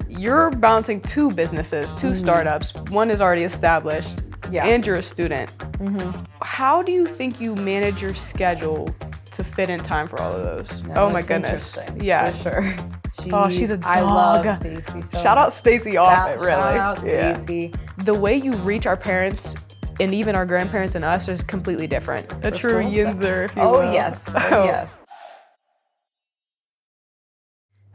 you're balancing two businesses, two startups. One is already established, and you're a student. How do you think you manage your schedule to fit in time for all of those? No, oh my goodness. Yeah, for sure. She's a dog. I love Stacy. So shout out Stacy off it, really. Shout out Stacy. The way you reach our parents and even our grandparents and us is completely different. A true yinzer, if you will. Oh yes. Oh yes.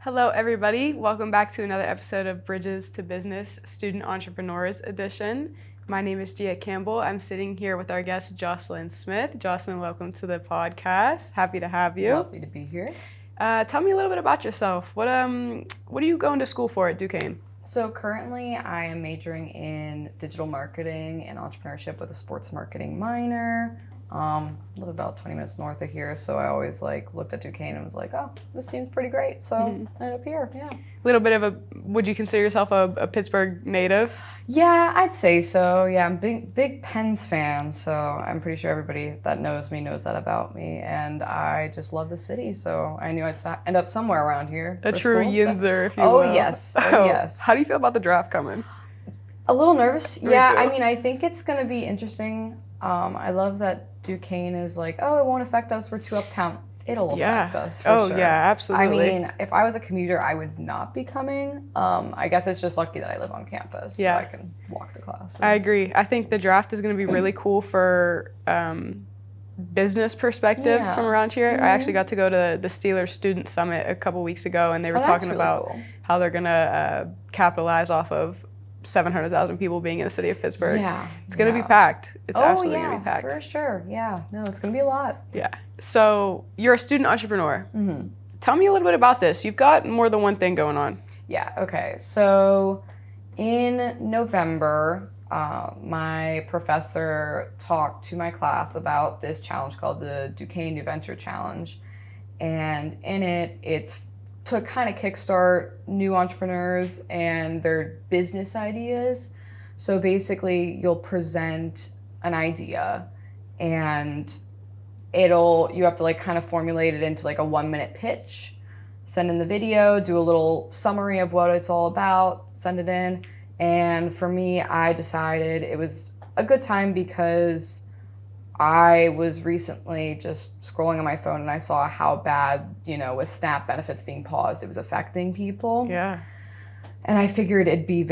Hello, everybody. Welcome back to another episode of Bridges to Business Student Entrepreneurs Edition. My name is Gia Campbell. I'm sitting here with our guest, Jocelyn Smith. Jocelyn, welcome to the podcast. Happy to have you. Lovely to be here. Tell me a little bit about yourself. What are you going to school for at Duquesne? So currently, I am majoring in digital marketing and entrepreneurship with a sports marketing minor. I live about 20 minutes north of here, so I always looked at Duquesne and was like, oh, this seems pretty great. So I ended up here, yeah. Little bit of would you consider yourself a Pittsburgh native? Yeah, I'd say so. Yeah, I'm big Pens fan, so I'm pretty sure everybody that knows me knows that about me. And I just love the city, so I knew I'd end up somewhere around here. A true yinzer, if you will. Oh, yes. Oh, yes. How do you feel about the draft coming? A little nervous. Yeah, too. I mean, I think it's going to be interesting. I love that Duquesne is like, oh, it won't affect us. We're too uptown. It'll affect us for sure. Oh, yeah, absolutely. I mean, if I was a commuter, I would not be coming. I guess it's just lucky that I live on campus, so I can walk to classes. I agree. I think the draft is going to be really cool for business perspective from around here. I actually got to go to the Steelers Student Summit a couple weeks ago, and they were talking really about cool. how they're going to capitalize off of 700,000 people being in the city of Pittsburgh. Yeah. It's going to be packed. It's absolutely going to be packed. For sure. Yeah. No, it's going to be a lot. Yeah. So you're a student entrepreneur. Mm-hmm. Tell me a little bit about this. You've got more than one thing going on. Yeah. Okay. So in November, my professor talked to my class about this challenge called the Duquesne New Venture Challenge. And in it, it's to kind of kickstart new entrepreneurs and their business ideas. So basically, you'll present an idea and you have to kind of formulate it into a 1-minute pitch, send in the video, do a little summary of what it's all about, send it in. And for me, I decided it was a good time because I was recently just scrolling on my phone and I saw how bad, with SNAP benefits being paused, it was affecting people. Yeah. And I figured it'd be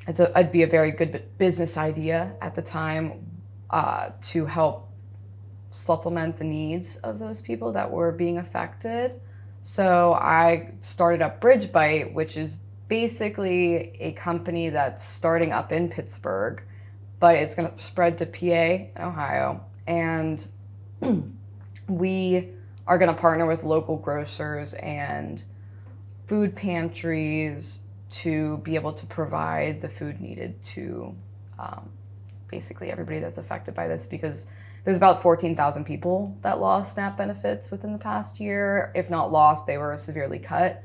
it'd be a very good business idea at the time to help supplement the needs of those people that were being affected. So I started up BridgeBite, which is basically a company that's starting up in Pittsburgh, but it's going to spread to PA and Ohio. And we are going to partner with local grocers and food pantries to be able to provide the food needed to basically everybody that's affected by this, because there's about 14,000 people that lost SNAP benefits within the past year. If not lost, they were severely cut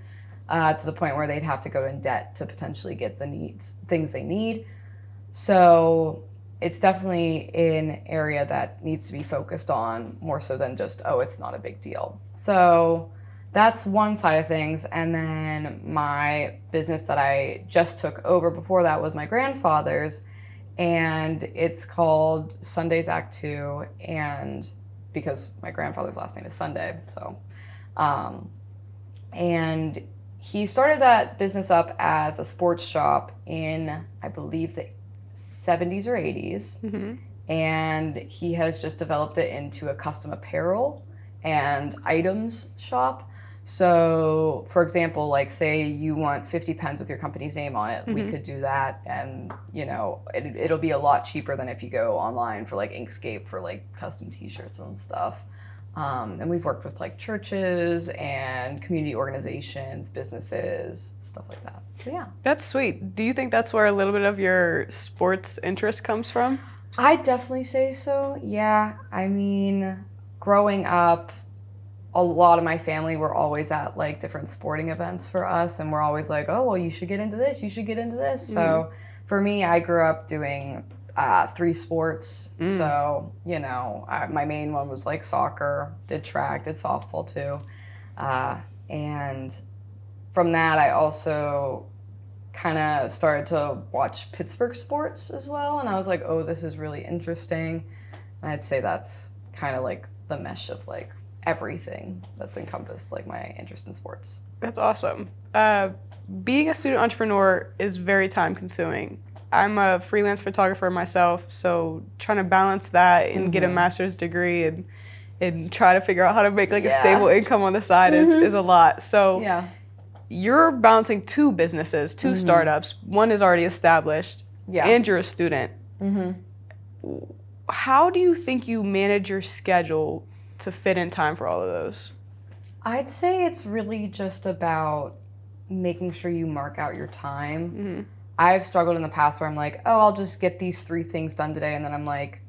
to the point where they'd have to go in debt to potentially get the things they need. So it's definitely an area that needs to be focused on more so than just, oh, it's not a big deal. So that's one side of things. And then my business that I just took over before that was my grandfather's, and it's called Sundays Act 2, and because my grandfather's last name is Sunday, so and he started that business up as a sports shop in, I believe, the 70s or 80s. Mm-hmm. And he has just developed it into a custom apparel and items shop. So, for example, say you want 50 pens with your company's name on it, we could do that, and it'll be a lot cheaper than if you go online for Inkscape for custom t-shirts and stuff. And we've worked with churches and community organizations, businesses, stuff like that. So yeah. That's sweet. Do you think that's where a little bit of your sports interest comes from? I definitely say so, yeah. I mean, growing up, a lot of my family were always at different sporting events for us, and we're always like, oh, well, you should get into this, you should get into this. So for me, I grew up doing 3 sports. So, my main one was soccer, did track, did softball too. And from that, I also kind of started to watch Pittsburgh sports as well. And I was like, oh, this is really interesting. And I'd say that's kind of like the mesh of like everything that's encompassed like my interest in sports. That's awesome. Being a student entrepreneur is very time consuming. I'm a freelance photographer myself, so trying to balance that and get a master's degree and try to figure out how to make like a stable income on the side is a lot. So you're balancing two businesses, two startups. One is already established and you're a student. How do you think you manage your schedule to fit in time for all of those? I'd say it's really just about making sure you mark out your time. I've struggled in the past where I'm like, oh, I'll just get these 3 things done today. And then I'm like,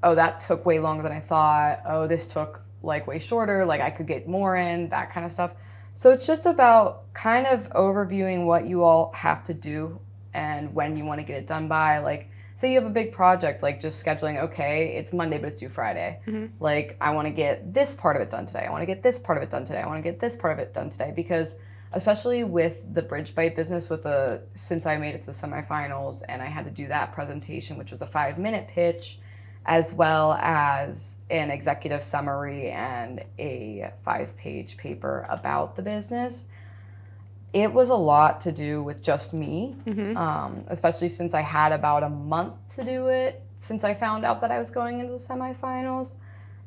oh, that took way longer than I thought. Oh, this took like way shorter. Like I could get more in, that kind of stuff. So it's just about kind of overviewing what you all have to do and when you want to get it done by. Like, say you have a big project, like just scheduling, okay, it's Monday, but it's due Friday. Like, I want to get this part of it done today. I want to get this part of it done today. I want to get this part of it done today. Because especially with the BridgeBite business, since I made it to the semifinals and I had to do that presentation, which was a 5-minute pitch, as well as an executive summary and a 5-page paper about the business. It was a lot to do with just me, especially since I had about a month to do it since I found out that I was going into the semifinals.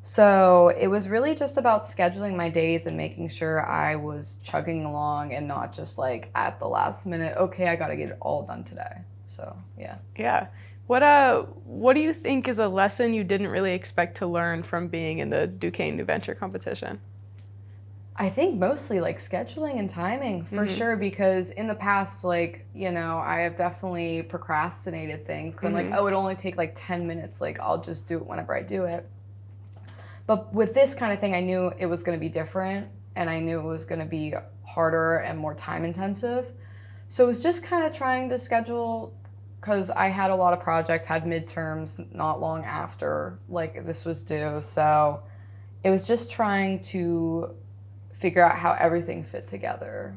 So it was really just about scheduling my days and making sure I was chugging along and not just like at the last minute, okay, I gotta get it all done today. So, yeah. Yeah. What do you think is a lesson you didn't really expect to learn from being in the Duquesne New Venture competition? I think mostly like scheduling and timing for sure, because in the past, like, you know, I have definitely procrastinated things because I'm like, oh, it'll only take like 10 minutes. Like, I'll just do it whenever I do it. But with this kind of thing, I knew it was going to be different and I knew it was going to be harder and more time intensive. So it was just kind of trying to schedule, because I had a lot of projects, had midterms not long after like this was due. So it was just trying to figure out how everything fit together,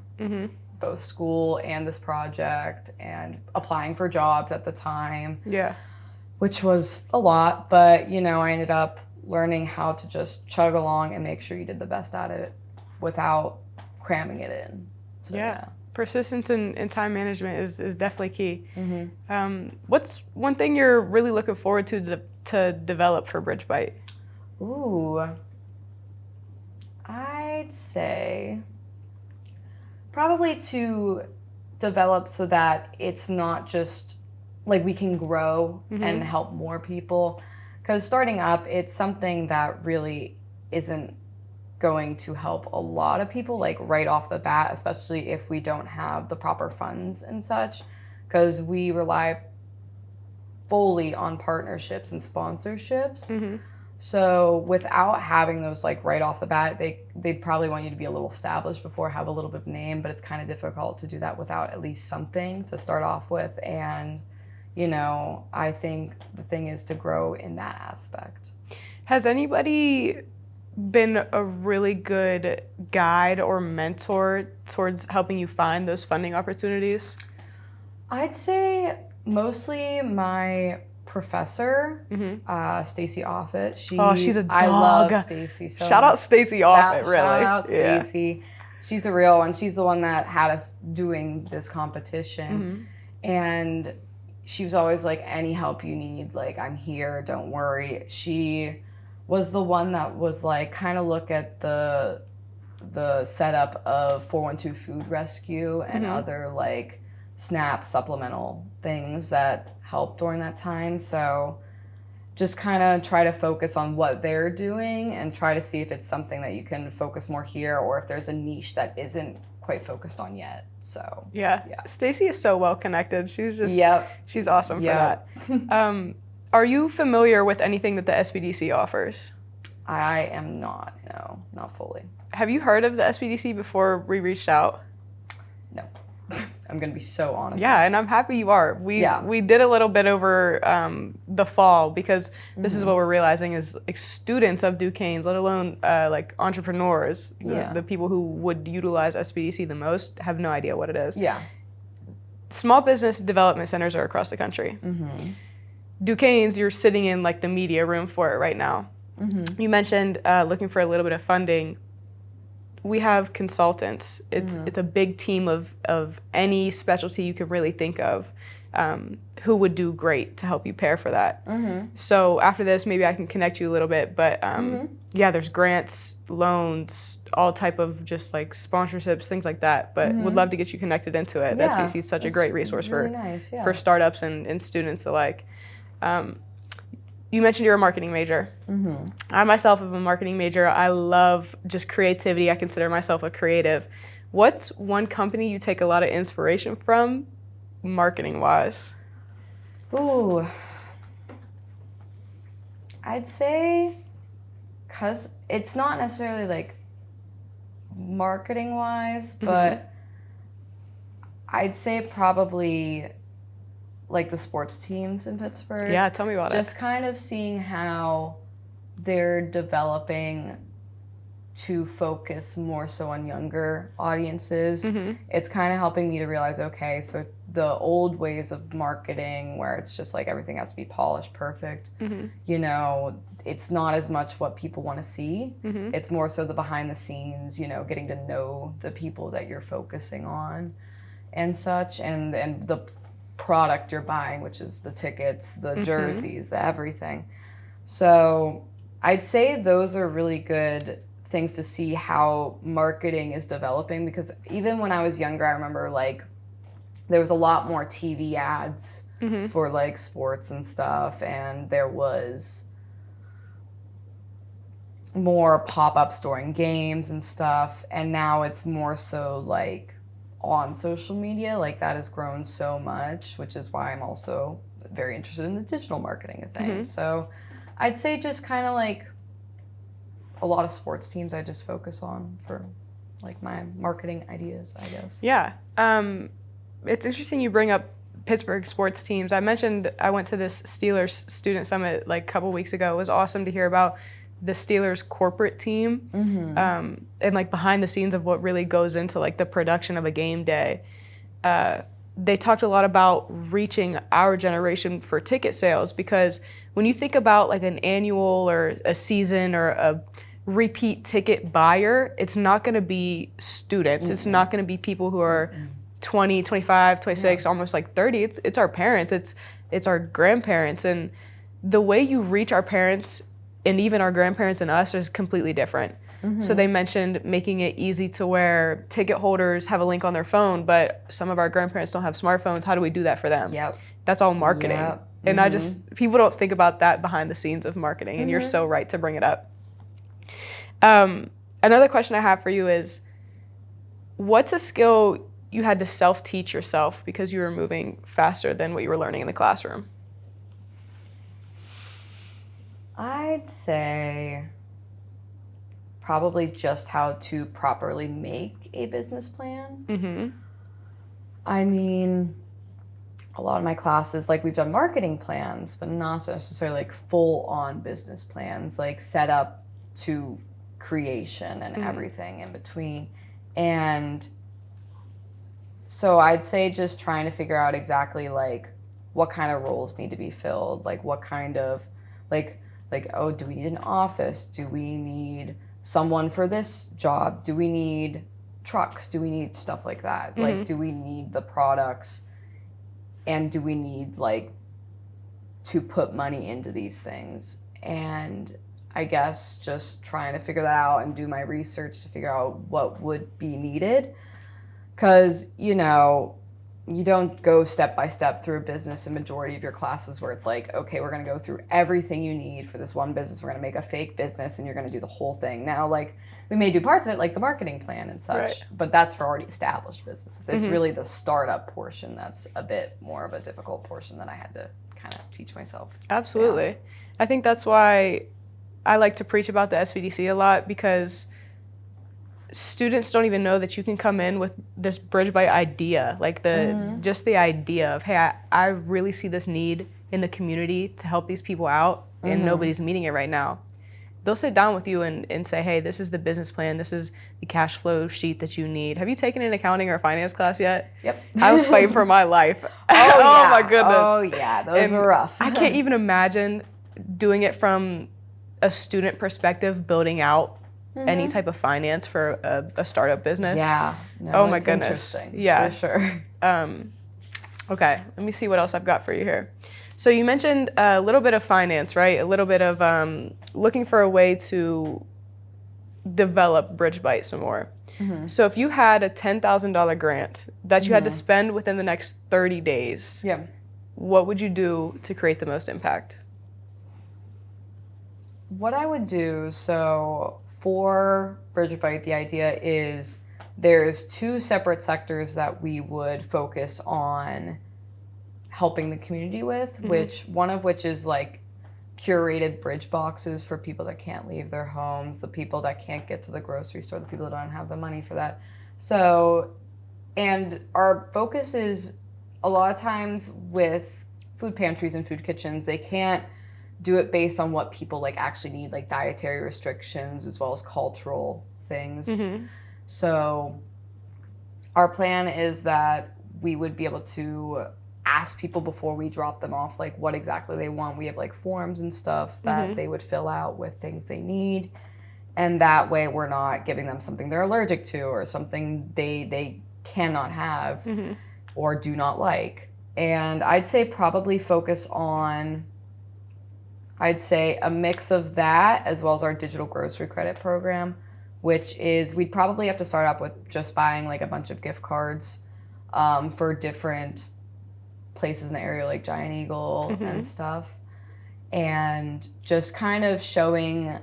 both school and this project, and applying for jobs at the time, which was a lot. But, you know, I ended up learning how to just chug along and make sure you did the best at it without cramming it in. So, persistence and time management is definitely key. What's one thing you're really looking forward to develop for BridgeBite? Ooh, I'd say probably to develop so that it's not just like we can grow and help more people. Because starting up, it's something that really isn't going to help a lot of people like right off the bat, especially if we don't have the proper funds and such, because we rely fully on partnerships and sponsorships. So without having those like right off the bat, they'd probably want you to be a little established before, have a little bit of name, but it's kind of difficult to do that without at least something to start off with. And, you know, I think the thing is to grow in that aspect. Has anybody been a really good guide or mentor towards helping you find those funding opportunities? I'd say mostly my professor, Stacy Offit. She's a dog. I love Stacy so Shout out Stacy Offit, really. Shout out Stacy. She's a real one. She's the one that had us doing this competition. And she was always like, any help you need, like, I'm here, don't worry. She was the one that was like, kind of look at the setup of 412 Food Rescue and other like SNAP supplemental things that helped during that time. So just kind of try to focus on what they're doing and try to see if it's something that you can focus more here or if there's a niche that isn't quite focused on yet. So yeah. Stacy is so well connected. She's just she's awesome for that. Are you familiar with anything that the SBDC offers? I am not, no, not fully. Have you heard of the SBDC before we reached out? No. I'm gonna be so honest. Yeah, and I'm happy you are. We did a little bit over the fall because this is what we're realizing is like students of Duquesne's, let alone like entrepreneurs, the people who would utilize SBDC the most, have no idea what it is. Yeah. Small business development centers are across the country. Duquesne's, you're sitting in like the media room for it right now. You mentioned looking for a little bit of funding. We have consultants. It's a big team of any specialty you could really think of who would do great to help you pair for that. So after this, maybe I can connect you a little bit. But yeah, there's grants, loans, all type of just like sponsorships, things like that. But would love to get you connected into it. Yeah, SBC is such a great resource really for startups and students alike. You mentioned you're a marketing major. I myself am a marketing major. I love just creativity. I consider myself a creative. What's one company you take a lot of inspiration from, marketing-wise? Ooh, I'd say, because it's not necessarily like marketing-wise, but I'd say probably like the sports teams in Pittsburgh. Yeah, tell me about it. Just kind of seeing how they're developing to focus more so on younger audiences. It's kind of helping me to realize, okay, so the old ways of marketing where it's just like everything has to be polished, perfect, you know, it's not as much what people want to see. It's more so the behind the scenes, you know, getting to know the people that you're focusing on and such, and the product you're buying, which is the tickets, the jerseys, the everything. So I'd say those are really good things to see how marketing is developing, because even when I was younger, I remember like there was a lot more TV ads for like sports and stuff, and there was more pop-up storing games and stuff, and now it's more so like on social media. Like that has grown so much, which is why I'm also very interested in the digital marketing of things. So I'd say just kind of like a lot of sports teams I just focus on for like my marketing ideas, I guess. Yeah. It's interesting you bring up Pittsburgh sports teams. I mentioned I went to this Steelers student summit like a couple weeks ago. It was awesome to hear about the Steelers corporate team and like behind the scenes of what really goes into like the production of a game day. They talked a lot about reaching our generation for ticket sales, because when you think about like an annual or a season or a repeat ticket buyer, it's not going to be students. It's not going to be people who are 20, 25, 26, almost like 30. It's our parents. It's our grandparents. And the way you reach our parents and even our grandparents and us is completely different. So they mentioned making it easy to where ticket holders have a link on their phone, but some of our grandparents don't have smartphones. How do we do that for them? That's all marketing. And I just, people don't think about that behind the scenes of marketing, and you're so right to bring it up. Another question I have for you is, what's a skill you had to self-teach yourself because you were moving faster than what you were learning in the classroom? I'd say probably just how to properly make a business plan. I mean, a lot of my classes, like we've done marketing plans, but not necessarily like full-on business plans, like set up to creation and everything in between. And so I'd say just trying to figure out exactly like what kind of roles need to be filled, like what kind of like, oh, do we need an office? Do we need someone for this job? Do we need trucks? Do we need stuff like that? Like, do we need the products? And do we need like to put money into these things? And I guess just trying to figure that out and do my research to figure out what would be needed. Because, you know, you don't go step by step through a business in majority of your classes where it's like, okay, we're going to go through everything you need for this one business. We're going to make a fake business and you're going to do the whole thing. Now, like, we may do parts of it, like the marketing plan and such, but that's for already established businesses. It's really the startup portion that's a bit more of a difficult portion that I had to kind of teach myself. Absolutely. I think that's why I like to preach about the SBDC a lot, because students don't even know that you can come in with this BridgeBite idea, like just the idea of, hey, I really see this need in the community to help these people out, and nobody's meeting it right now. They'll sit down with you and say, hey, this is the business plan, this is the cash flow sheet that you need. Have you taken an accounting or finance class yet? Yep. I was fighting for my life. Oh my goodness. Oh yeah, those were rough. I can't even imagine doing it from a student perspective, building out any type of finance for a startup business. Yeah. No, oh my it's goodness. Interesting. Yeah. For sure. Okay, let me see what else I've got for you here. So you mentioned a little bit of finance, right? A little bit of looking for a way to develop BridgeBite some more. So if you had a $10,000 grant that you had to spend within the next 30 days, what would you do to create the most impact? What I would do, so for BridgeBite, the idea is there's two separate sectors that we would focus on helping the community with, which one of which is like curated bridge boxes for people that can't leave their homes, the people that can't get to the grocery store, the people that don't have the money for that. So, and our focus is a lot of times with food pantries and food kitchens, they can't do it based on what people like actually need, like dietary restrictions as well as cultural things. So our plan is that we would be able to ask people before we drop them off like what exactly they want. We have like forms and stuff that they would fill out with things they need, and that way we're not giving them something they're allergic to or something they cannot have or do not like. And I'd say probably focus on, I'd say a mix of that as well as our digital grocery credit program, which is we'd probably have to start up with just buying like a bunch of gift cards for different places in the area like Giant Eagle and stuff, and just kind of showing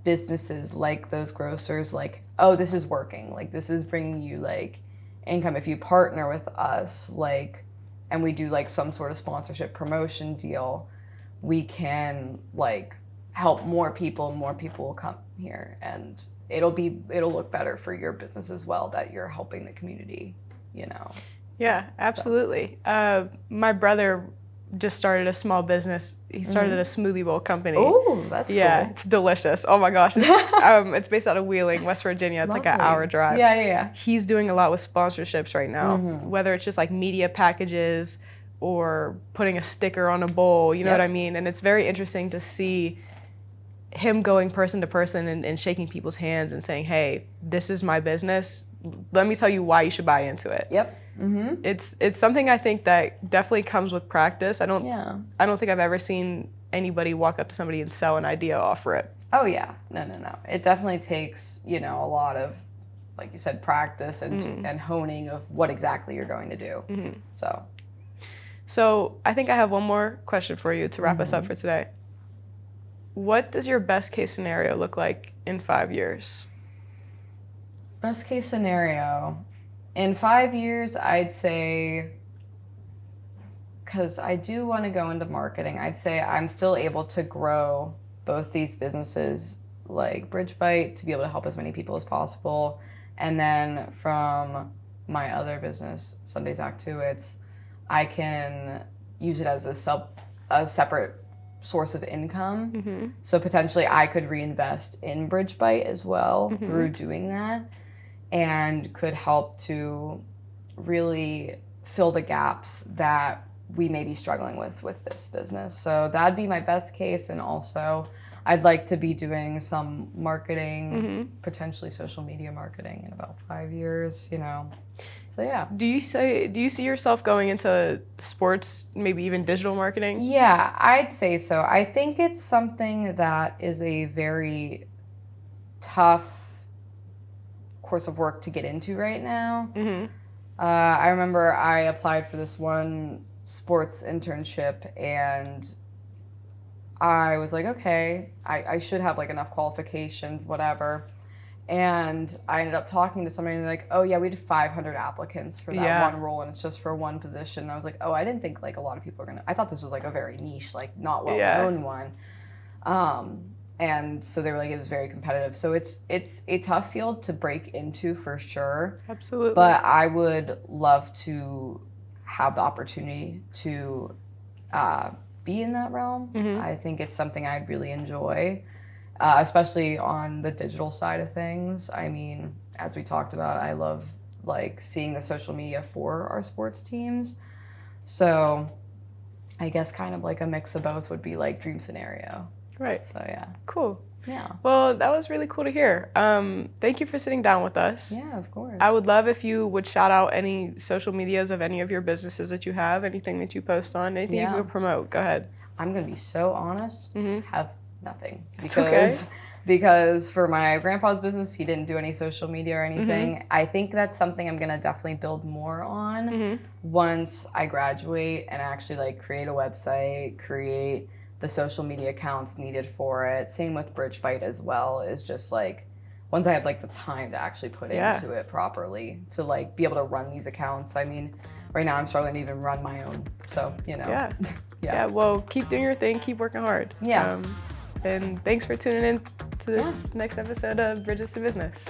businesses like those grocers like, oh, this is working, like this is bringing you like income if you partner with us, like, and we do like some sort of sponsorship promotion deal, we can like help more people will come here, and it'll look better for your business as well that you're helping the community, you know. Yeah, absolutely. So. My brother just started a small business. He started a smoothie bowl company. Oh, that's cool. Yeah, it's delicious. Oh my gosh. It's based out of Wheeling, West Virginia. It's Lovely. like an hour drive. Yeah. He's doing a lot with sponsorships right now, whether it's just like media packages or putting a sticker on a bowl, you know what I mean? And it's very interesting to see him going person to person and shaking people's hands and saying, hey, this is my business. Let me tell you why you should buy into it. Yep. It's something I think that definitely comes with practice. I don't think I've ever seen anybody walk up to somebody and sell an idea off rip. Oh yeah, no. It definitely takes, you know, a lot of, like you said, practice and honing of what exactly you're going to do. So I think I have one more question for you to wrap us up for today. What does your best case scenario look like in 5 years? Best case scenario. In 5 years, I'd say, because I do want to go into marketing, I'd say I'm still able to grow both these businesses like BridgeBite to be able to help as many people as possible. And then from my other business, Sundays Act 2, I can use it as a separate source of income. So potentially I could reinvest in BridgeBite as well through doing that, and could help to really fill the gaps that we may be struggling with this business. So that'd be my best case. And also I'd like to be doing some marketing, potentially social media marketing in about 5 years, you know. So yeah. Do you see yourself going into sports, maybe even digital marketing? Yeah, I'd say so. I think it's something that is a very tough course of work to get into right now. I remember I applied for this one sports internship, and I was like, okay, I should have like enough qualifications, whatever. And I ended up talking to somebody, and they're like, oh yeah, we had 500 applicants for that one role, and it's just for one position. And I was like, oh, I didn't think like a lot of people are gonna, I thought this was like a very niche, like not well known one. And so they were like, it was very competitive. So it's a tough field to break into for sure. Absolutely. But I would love to have the opportunity to be in that realm. I think it's something I'd really enjoy, especially on the digital side of things. I mean, as we talked about, I love like seeing the social media for our sports teams. So I guess kind of like a mix of both would be like dream scenario. Right. So yeah. Cool. Yeah. Well, that was really cool to hear. Thank you for sitting down with us. Yeah, of course. I would love if you would shout out any social medias of any of your businesses that you have, anything that you post on, anything you would promote. Go ahead. I'm gonna be so honest. Have nothing Because for my grandpa's business, he didn't do any social media or anything. I think that's something I'm gonna definitely build more on once I graduate and actually like create a website, create the social media accounts needed for it. Same with BridgeBite as well, is just like once I have like the time to actually put into it properly to like be able to run these accounts. I mean, right now I'm struggling to even run my own. So, you know. Yeah, well, keep doing your thing, keep working hard. Yeah. And thanks for tuning in to this next episode of Bridges to Business.